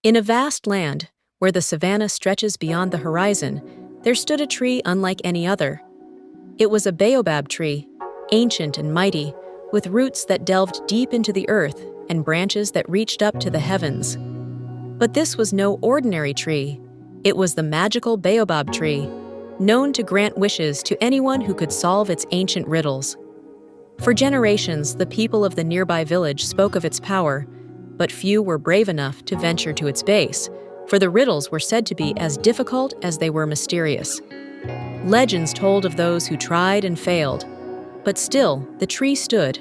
In a vast land, where the savannah stretches beyond the horizon, there stood a tree unlike any other. It was a baobab tree, ancient and mighty, with roots that delved deep into the earth and branches that reached up to the heavens. But this was no ordinary tree. It was the magical baobab tree, known to grant wishes to anyone who could solve its ancient riddles. For generations, the people of the nearby village spoke of its power, but few were brave enough to venture to its base, for the riddles were said to be as difficult as they were mysterious. Legends told of those who tried and failed, but still the tree stood,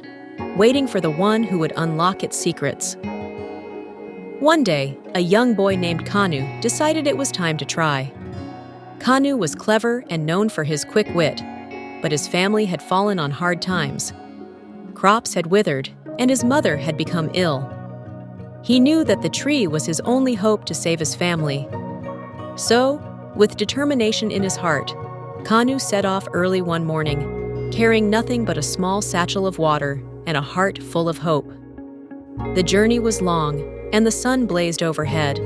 waiting for the one who would unlock its secrets. One day, a young boy named Kanu decided it was time to try. Kanu was clever and known for his quick wit, but his family had fallen on hard times. Crops had withered, and his mother had become ill. He knew that the tree was his only hope to save his family. So, with determination in his heart, Kanu set off early one morning, carrying nothing but a small satchel of water and a heart full of hope. The journey was long, and the sun blazed overhead,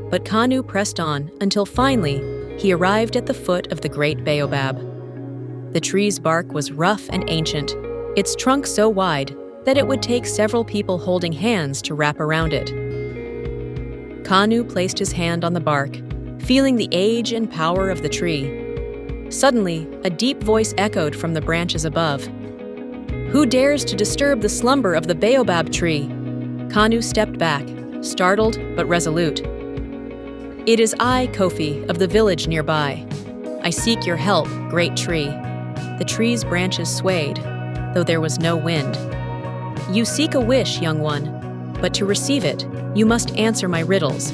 but Kanu pressed on until finally he arrived at the foot of the great baobab. The tree's bark was rough and ancient, its trunk so wide that it would take several people holding hands to wrap around it. Kanu placed his hand on the bark, feeling the age and power of the tree. Suddenly, a deep voice echoed from the branches above. "Who dares to disturb the slumber of the baobab tree?" Kanu stepped back, startled but resolute. "It is I, Kofi, of the village nearby. I seek your help, great tree." The tree's branches swayed, though there was no wind. "You seek a wish, young one, but to receive it, you must answer my riddles.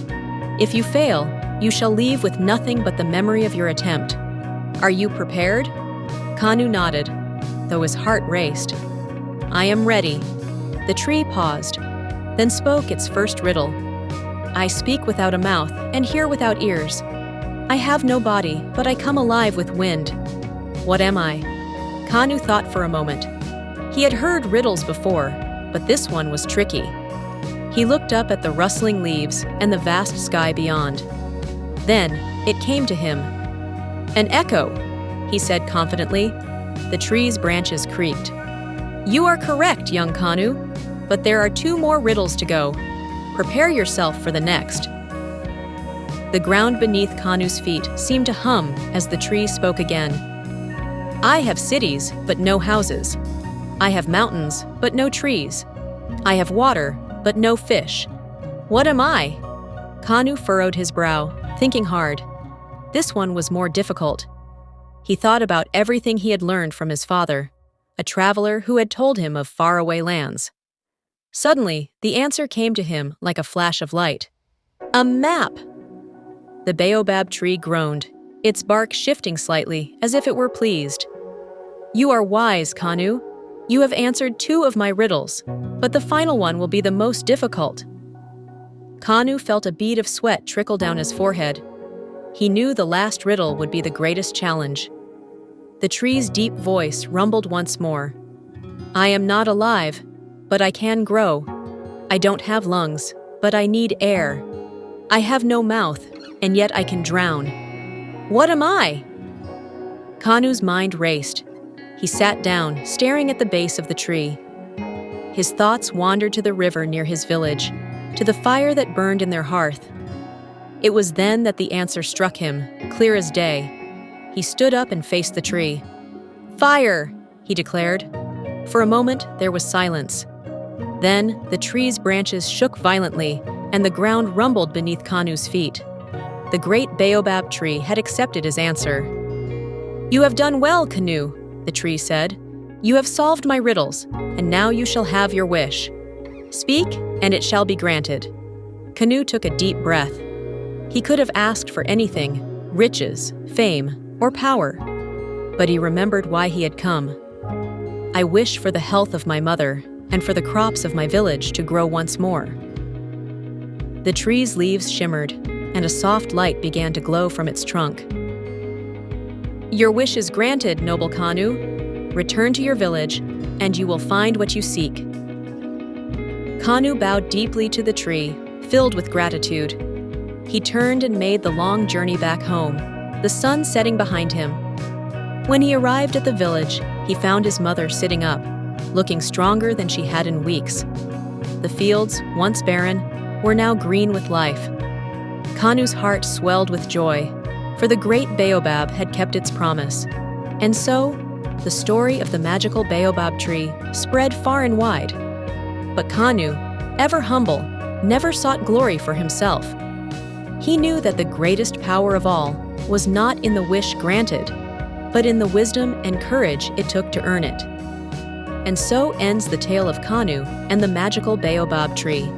If you fail, you shall leave with nothing but the memory of your attempt. Are you prepared?" Kanu nodded, though his heart raced. "I am ready." The tree paused, then spoke its first riddle. "I speak without a mouth and hear without ears. I have no body, but I come alive with wind. What am I?" Kanu thought for a moment. He had heard riddles before, but this one was tricky. He looked up at the rustling leaves and the vast sky beyond. Then it came to him. "An echo," he said confidently. The tree's branches creaked. "You are correct, young Kanu, but there are 2 more riddles to go. Prepare yourself for the next." The ground beneath Kanu's feet seemed to hum as the tree spoke again. "I have cities, but no houses. I have mountains, but no trees. I have water, but no fish. What am I?" Kanu furrowed his brow, thinking hard. This one was more difficult. He thought about everything he had learned from his father, a traveler who had told him of faraway lands. Suddenly, the answer came to him like a flash of light. A map! The baobab tree groaned, its bark shifting slightly as if it were pleased. "You are wise, Kanu. You have answered 2 of my riddles, but the final one will be the most difficult." Kanu felt a bead of sweat trickle down his forehead. He knew the last riddle would be the greatest challenge. The tree's deep voice rumbled once more. "I am not alive, but I can grow. I don't have lungs, but I need air. I have no mouth, and yet I can drown. What am I?" Kanu's mind raced. He sat down, staring at the base of the tree. His thoughts wandered to the river near his village, to the fire that burned in their hearth. It was then that the answer struck him, clear as day. He stood up and faced the tree. "Fire!" he declared. For a moment, there was silence. Then, the tree's branches shook violently, and the ground rumbled beneath Kanu's feet. The great baobab tree had accepted his answer. "You have done well, Kanu," the tree said. "You have solved my riddles, and now you shall have your wish. Speak, and it shall be granted." Kanu took a deep breath. He could have asked for anything, riches, fame, or power. But he remembered why he had come. "I wish for the health of my mother, and for the crops of my village to grow once more." The tree's leaves shimmered, and a soft light began to glow from its trunk. "Your wish is granted, noble Kanu. Return to your village, and you will find what you seek." Kanu bowed deeply to the tree, filled with gratitude. he turned and made the long journey back home, the sun setting behind him. When he arrived at the village, he found his mother sitting up, looking stronger than she had in weeks. The fields, once barren, were now green with life. Kanu's heart swelled with joy, for the great baobab had kept its promise. And so, the story of the magical baobab tree spread far and wide. But Kanu, ever humble, never sought glory for himself. He knew that the greatest power of all was not in the wish granted, but in the wisdom and courage it took to earn it. And so ends the tale of Kanu and the magical baobab tree.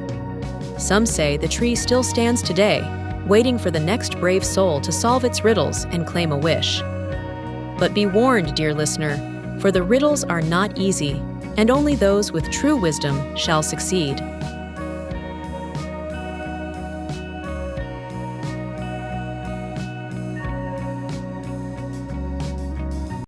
Some say the tree still stands today, waiting for the next brave soul to solve its riddles and claim a wish. But be warned, dear listener, for the riddles are not easy, and only those with true wisdom shall succeed.